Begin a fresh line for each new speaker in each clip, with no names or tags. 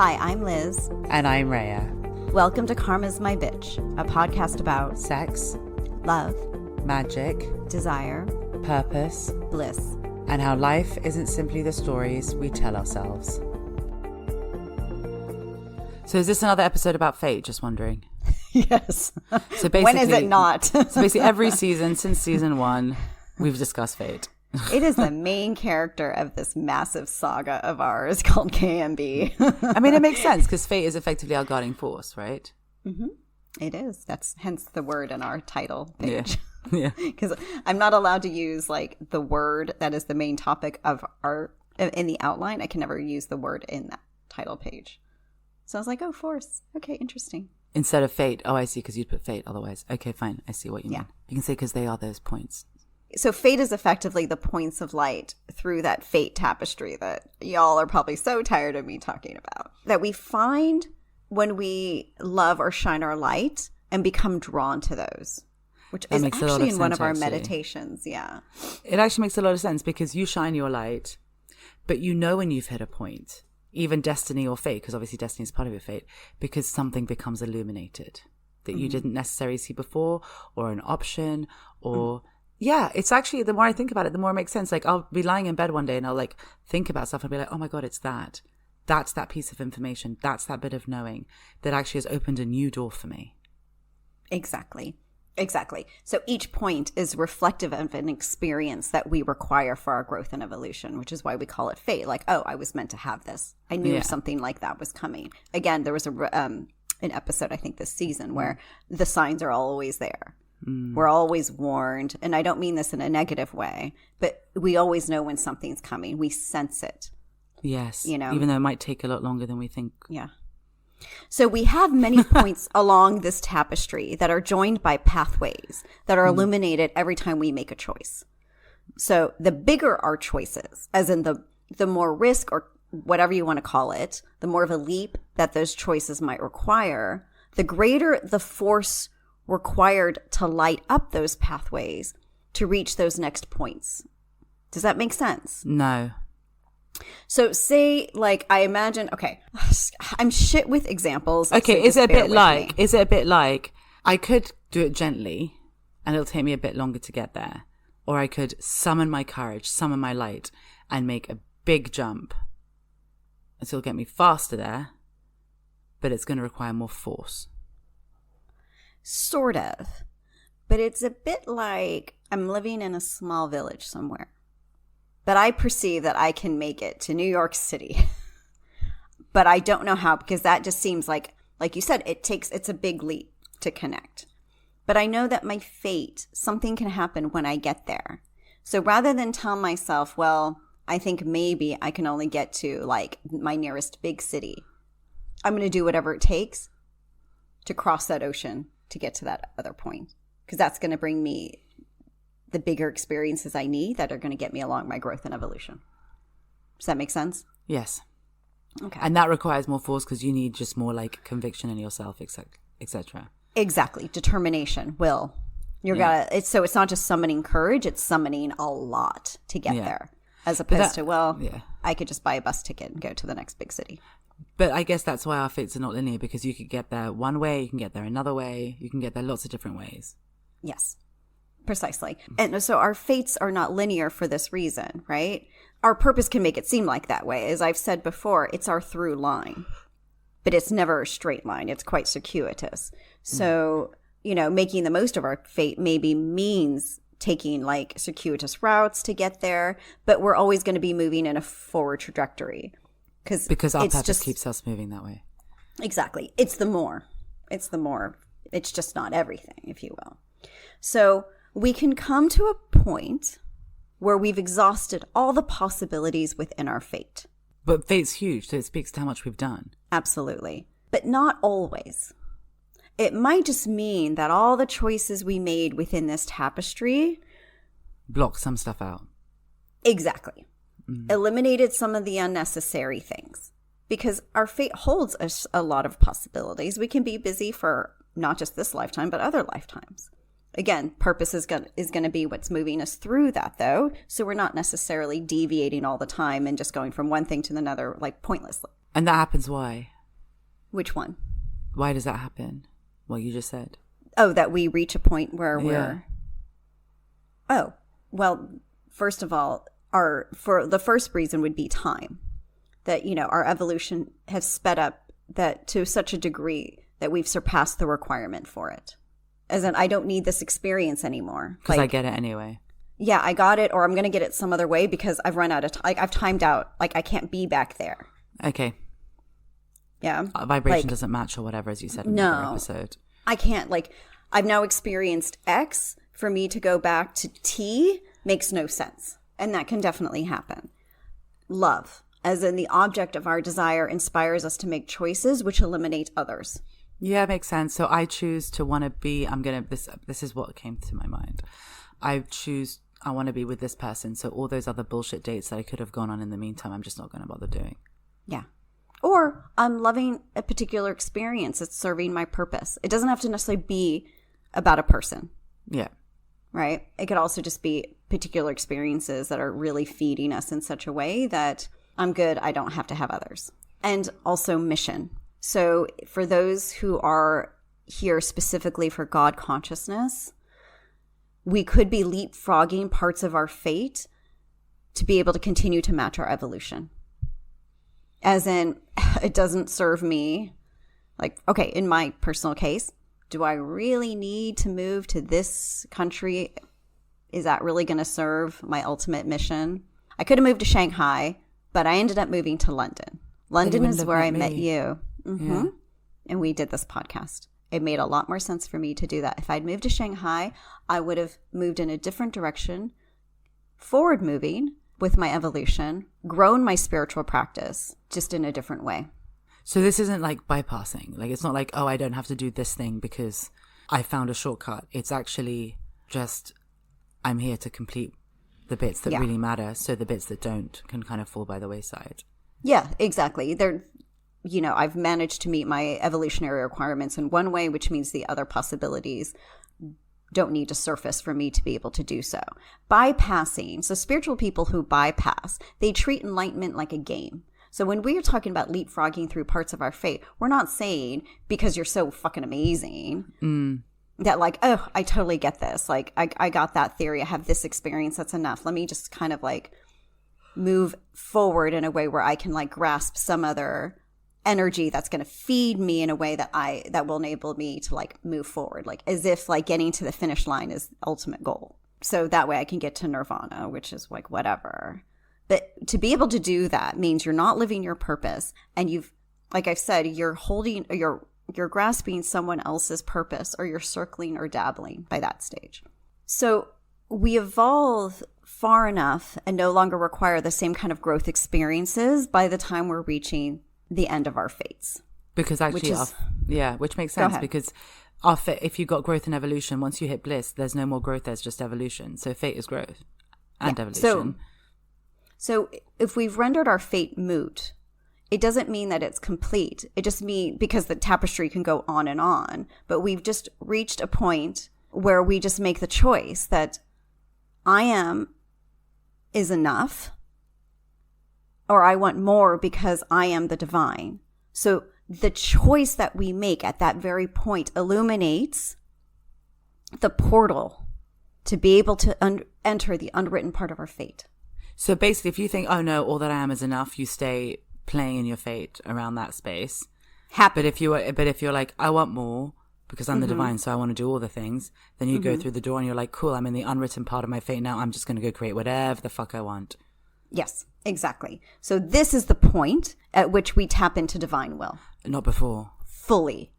Hi, I'm Liz.
And I'm Rhea.
Welcome to Karma's My Bitch, a podcast about
sex,
love,
magic,
desire,
purpose,
bliss,
and how life isn't simply the stories we tell ourselves. So is this another episode about fate? Just wondering.
Yes.
So basically,
when is it not?
So basically every season since season 1, we've discussed fate.
It is the main character of this massive saga of ours called KMB.
I mean, it makes sense because fate is effectively our guiding force, right?
Mm-hmm. It is. That's hence the word in our title page.
Yeah.
Because I'm not allowed to use like the word that is the main topic of our in the outline. I can never use the word in that title page. So I was like, oh, force. Okay, interesting. Instead
of fate. Oh, I see, because you'd put fate otherwise. Okay, fine. I see what you mean. You can say because they are those points.
So fate is effectively the points of light through that fate tapestry that y'all are probably so tired of me talking about. That we find when we love or shine our light and become drawn to those. Which is actually in one of our meditations, yeah.
It actually makes a lot of sense because you shine your light, but you know when you've hit a point, even destiny or fate, because obviously destiny is part of your fate, because something becomes illuminated that you didn't necessarily see before, or an option, or... Yeah, it's actually, the more I think about it, the more it makes sense. Like, I'll be lying in bed one day and I'll like think about stuff and be like, oh my God, it's that. That's that piece of information. That's that bit of knowing that actually has opened a new door for me.
Exactly. So each point is reflective of an experience that we require for our growth and evolution, which is why we call it fate. Like, oh, I was meant to have this. I knew something like that was coming. Again, there was an episode, I think, this season where the signs are always there. We're always warned, and I don't mean this in a negative way, but we always know when something's coming. We sense it.
Yes. You know, even though it might take a lot longer than we think.
Yeah. So we have many points along this tapestry that are joined by pathways that are illuminated every time we make a choice. So the bigger our choices, as in the more risk or whatever you want to call it, the more of a leap that those choices might require, the greater the force required to light up those pathways to reach those next points. Does that make sense?
No.
So say, like, I imagine, okay, I'm shit with examples.
Okay, so is it a bit like I could do it gently and it'll take me a bit longer to get there, or I could summon my courage, summon my light and make a big jump and so it'll get me faster there, but it's going to require more force.
Sort of. But it's a bit like I'm living in a small village somewhere. But I perceive that I can make it to New York City. But I don't know how, because that just seems like you said, it's a big leap to connect. But I know that my fate, something can happen when I get there. So rather than tell myself, well, I think maybe I can only get to like my nearest big city, I'm going to do whatever it takes to cross that ocean to get to that other point, because that's going to bring me the bigger experiences I need that are going to get me along my growth and evolution. Does that make sense?
Yes.
Okay.
And that requires more force because you need just more like conviction in yourself, etc.
Exactly. Determination, will. So it's not just summoning courage, it's summoning a lot to get there, as opposed to, I could just buy a bus ticket and go to the next big city.
But I guess that's why our fates are not linear, because you could get there one way, you can get there another way, you can get there lots of different ways.
Yes, precisely. And so our fates are not linear for this reason, right? Our purpose can make it seem like that way. As I've said before, it's our through line, but it's never a straight line. It's quite circuitous. So, making the most of our fate maybe means taking like circuitous routes to get there, but we're always going to be moving in a forward trajectory.
Because our purpose keeps us moving that way.
Exactly. It's the more. It's just not everything, if you will. So we can come to a point where we've exhausted all the possibilities within our fate.
But fate's huge, so it speaks to how much we've done.
Absolutely. But not always. It might just mean that all the choices we made within this tapestry
block some stuff out.
Exactly. Eliminated some of the unnecessary things, because our fate holds us a lot of possibilities. We can be busy for not just this lifetime, but other lifetimes. Again, purpose is going to be what's moving us through that, though. So we're not necessarily deviating all the time and just going from one thing to another, like pointlessly.
And that happens why?
Which one?
Why does that happen? What you just said.
Oh, that we reach a point where
Yeah.
we're... Oh, well, first of all, for the first reason would be time. That, you know, our evolution has sped up that to such a degree that we've surpassed the requirement for it. As in, I don't need this experience anymore.
Because I get it anyway.
Yeah, I got it, or I'm going to get it some other way because I've run out of time. Like, I've timed out. Like, I can't be back there.
Okay.
Yeah.
Vibration doesn't match or whatever, as you said in the other episode.
I can't, like, I've now experienced X. For me to go back to T makes no sense. And that can definitely happen. Love, as in the object of our desire, inspires us to make choices which eliminate others.
Yeah, it makes sense. So I choose to want to be, this is what came to my mind. I want to be with this person. So all those other bullshit dates that I could have gone on in the meantime, I'm just not going to bother doing.
Yeah. Or I'm loving a particular experience. It's serving my purpose. It doesn't have to necessarily be about a person.
Yeah.
Right? It could also just be particular experiences that are really feeding us in such a way that I'm good. I don't have to have others. And also mission. So for those who are here specifically for God consciousness, we could be leapfrogging parts of our fate to be able to continue to match our evolution. As in, it doesn't serve me. Like, okay, in my personal case, do I really need to move to this country? Is that really going to serve my ultimate mission? I could have moved to Shanghai, but I ended up moving to London. London is where I met you. Mm-hmm. Yeah. And we did this podcast. It made a lot more sense for me to do that. If I'd moved to Shanghai, I would have moved in a different direction, forward moving with my evolution, grown my spiritual practice just in a different way.
So this isn't like bypassing. Like, it's not like, oh, I don't have to do this thing because I found a shortcut. It's actually just, I'm here to complete the bits that really matter. So the bits that don't can kind of fall by the wayside. Yeah,
exactly. I've managed to meet my evolutionary requirements in one way, which means the other possibilities don't need to surface for me to be able to do so. Bypassing. So spiritual people who bypass, they treat enlightenment like a game. So when we are talking about leapfrogging through parts of our fate, we're not saying because you're so fucking amazing that like, oh, I totally get this. Like, I got that theory. I have this experience. That's enough. Let me just kind of like move forward in a way where I can like grasp some other energy that's going to feed me in a way that will enable me to like move forward. Like as if like getting to the finish line is the ultimate goal. So that way I can get to nirvana, which is like whatever. But to be able to do that means you're not living your purpose, and you've, like I've said, you're grasping someone else's purpose, or you're circling or dabbling by that stage. So we evolve far enough and no longer require the same kind of growth experiences by the time we're reaching the end of our fates.
Because actually, which makes sense because if you got growth and evolution, once you hit bliss, there's no more growth, there's just evolution. So fate is growth and evolution.
So if we've rendered our fate moot, it doesn't mean that it's complete. It just means because the tapestry can go on, but we've just reached a point where we just make the choice that I am is enough, or I want more because I am the divine. So the choice that we make at that very point illuminates the portal to be able to enter the unwritten part of our fate.
So basically, if you think, oh no, all that I am is enough, you stay playing in your fate around that space. But if you're like, I want more because I'm the divine, so I want to do all the things, then you go through the door and you're like, cool, I'm in the unwritten part of my fate now. I'm just going to go create whatever the fuck I want.
Yes, exactly. So this is the point at which we tap into divine will.
Not before.
Fully.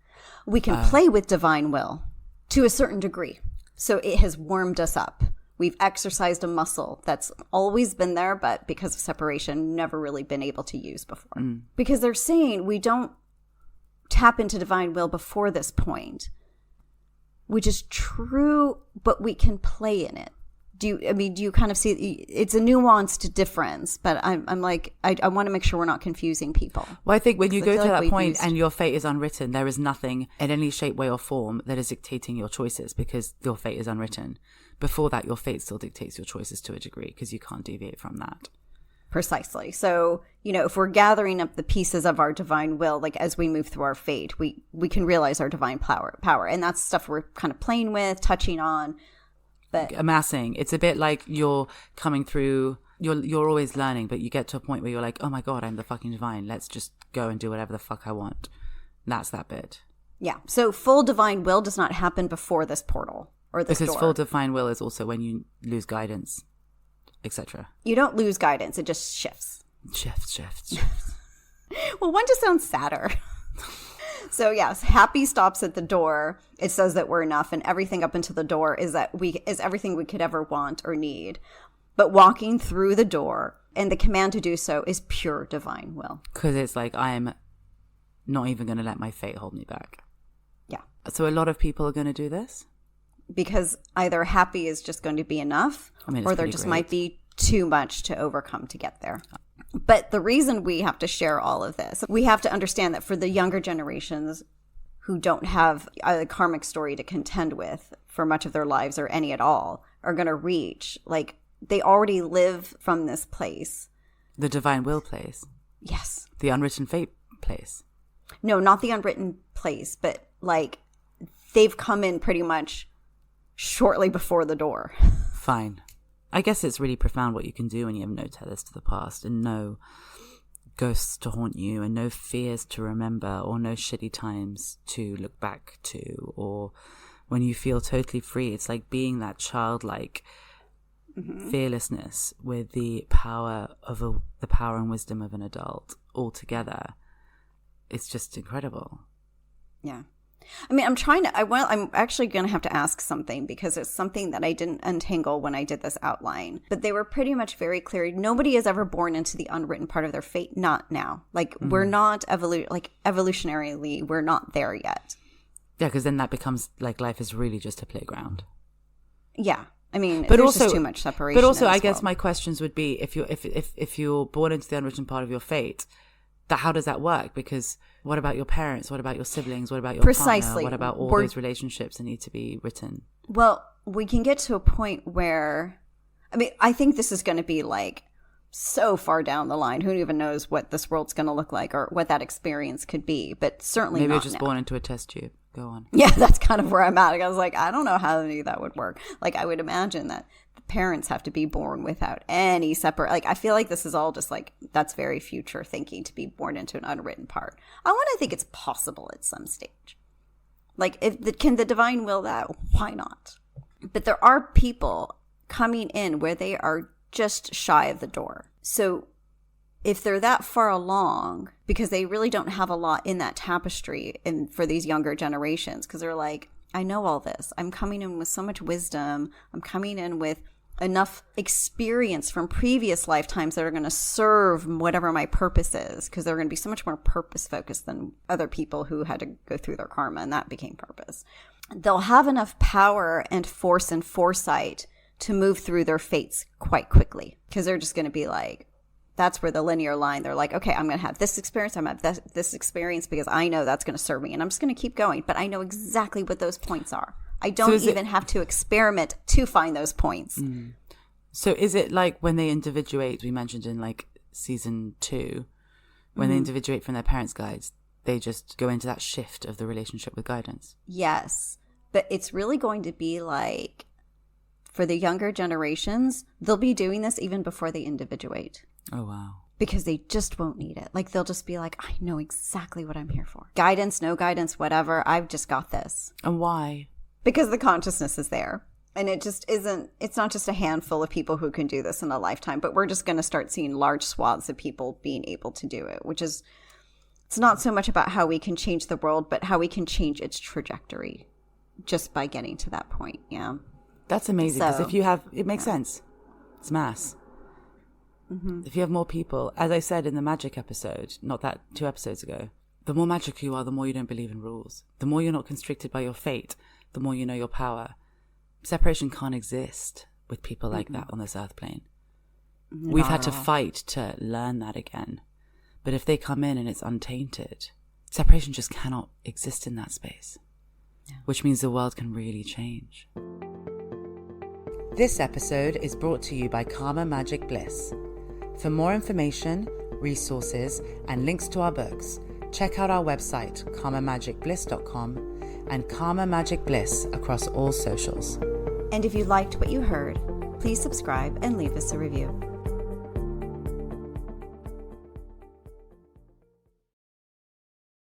We can play with divine will to a certain degree. So it has warmed us up. We've exercised a muscle that's always been there, but because of separation, never really been able to use before. Because they're saying we don't tap into divine will before this point, which is true, but we can play in it. Do you kind of see it's a nuanced difference, but I'm like, I want to make sure we're not confusing people.
Well, I think when you go to that point and your fate is unwritten, there is nothing in any shape, way or form that is dictating your choices because your fate is unwritten. Before that, your fate still dictates your choices to a degree because you can't deviate from that.
Precisely. So, if we're gathering up the pieces of our divine will, like as we move through our fate, we can realize our divine power. And that's stuff we're kind of playing with, touching on. But
amassing. It's a bit like you're coming through, you're always learning, but you get to a point where you're like, oh my God, I'm the fucking divine. Let's just go and do whatever the fuck I want. That's that bit.
Yeah. So full divine will does not happen before this portal or this door.
Because full divine will is also when you lose guidance, etc.
You don't lose guidance. It just shifts.
Shifts.
Well, one just sounds sadder. So yes, happy stops at the door. It says that we're enough, and everything up into the door is everything we could ever want or need. But walking through the door and the command to do so is pure divine will. Because
it's like, I'm not even going to let my fate hold me back.
Yeah.
So a lot of people are going to do this?
Because either happy is just going to be enough, or there just might be too much to overcome to get there. But the reason we have to share all of this, we have to understand that for the younger generations who don't have a karmic story to contend with for much of their lives or any at all, are going to reach, like, they already live from this place.
The divine will place.
Yes.
The unwritten fate place.
No, not the unwritten place, but like they've come in pretty much shortly before the door.
Fine. I guess it's really profound what you can do when you have no tethers to the past and no ghosts to haunt you and no fears to remember or no shitty times to look back to, or when you feel totally free. It's like being that childlike fearlessness with the power of the power and wisdom of an adult all together. It's just incredible.
Yeah. I mean, I'm actually going to have to ask something because it's something that I didn't untangle when I did this outline. But they were pretty much very clear. Nobody is ever born into the unwritten part of their fate. Not now. Like, we're not evolutionarily, we're not there yet.
Yeah, because then that becomes like life is really just a playground.
Yeah. I mean,
but
there's
also
just too much separation.
But also, I guess my questions would be, if you're born into the unwritten part of your fate, how does that work? Because what about your parents? What about your siblings? What about your partner? What about all those relationships that need to be written?
Well, we can get to a point where, I mean, I think this is going to be like so far down the line. Who even knows what this world's going to look like or what that experience could be? But certainly
maybe
not
you're just
now.
Born into a test tube. Go on.
Yeah, that's kind of where I'm at. I was like, I don't know how any of that would work. Like, I would imagine that the parents have to be born without any separate, like, I feel like this is all just like, that's very future thinking, to be born into an unwritten part. I want to think it's possible at some stage. Like, can the divine will that? Why not? But there are people coming in where they are just shy of the door. So if they're that far along, because they really don't have a lot in that tapestry and for these younger generations, because they're like, I know all this. I'm coming in with so much wisdom. I'm coming in with enough experience from previous lifetimes that are going to serve whatever my purpose is, because they're going to be so much more purpose focused than other people who had to go through their karma and that became purpose. They'll have enough power and force and foresight to move through their fates quite quickly, because they're just going to be like, that's where the linear line, they're like, okay, I'm going to have this experience. I'm going to have this experience because I know that's going to serve me. And I'm just going to keep going. But I know exactly what those points are. I don't even have to experiment to find those points.
So is it like when they individuate, we mentioned in like season 2, when they individuate from their parents' guides, they just go into that shift of the relationship with guidance?
Yes. But it's really going to be like, for the younger generations, they'll be doing this even before they individuate.
Oh, wow.
Because they just won't need it. Like, they'll just be like, I know exactly what I'm here for. Guidance, no guidance, whatever. I've just got this.
And why?
Because the consciousness is there. And it just isn't, it's not just a handful of people who can do this in a lifetime, but we're just going to start seeing large swaths of people being able to do it, which is, it's not so much about how we can change the world, but how we can change its trajectory just by getting to that point. Yeah.
That's amazing. Because if you have, it makes sense. It's mass. If you have more people, as I said in the magic episode, not that 2 episodes ago, the more magical you are, the more you don't believe in rules. The more you're not constricted by your fate, the more you know your power. Separation can't exist with people like that on this earth plane. We've had to fight to learn that again. But if they come in and it's untainted, separation just cannot exist in that space, which means the world can really change. This episode is brought to you by Karma Magic Bliss. For more information, resources, and links to our books, check out our website, karmamagicbliss.com, and Karma Magic Bliss across all socials.
And if you liked what you heard, please subscribe and leave us a review.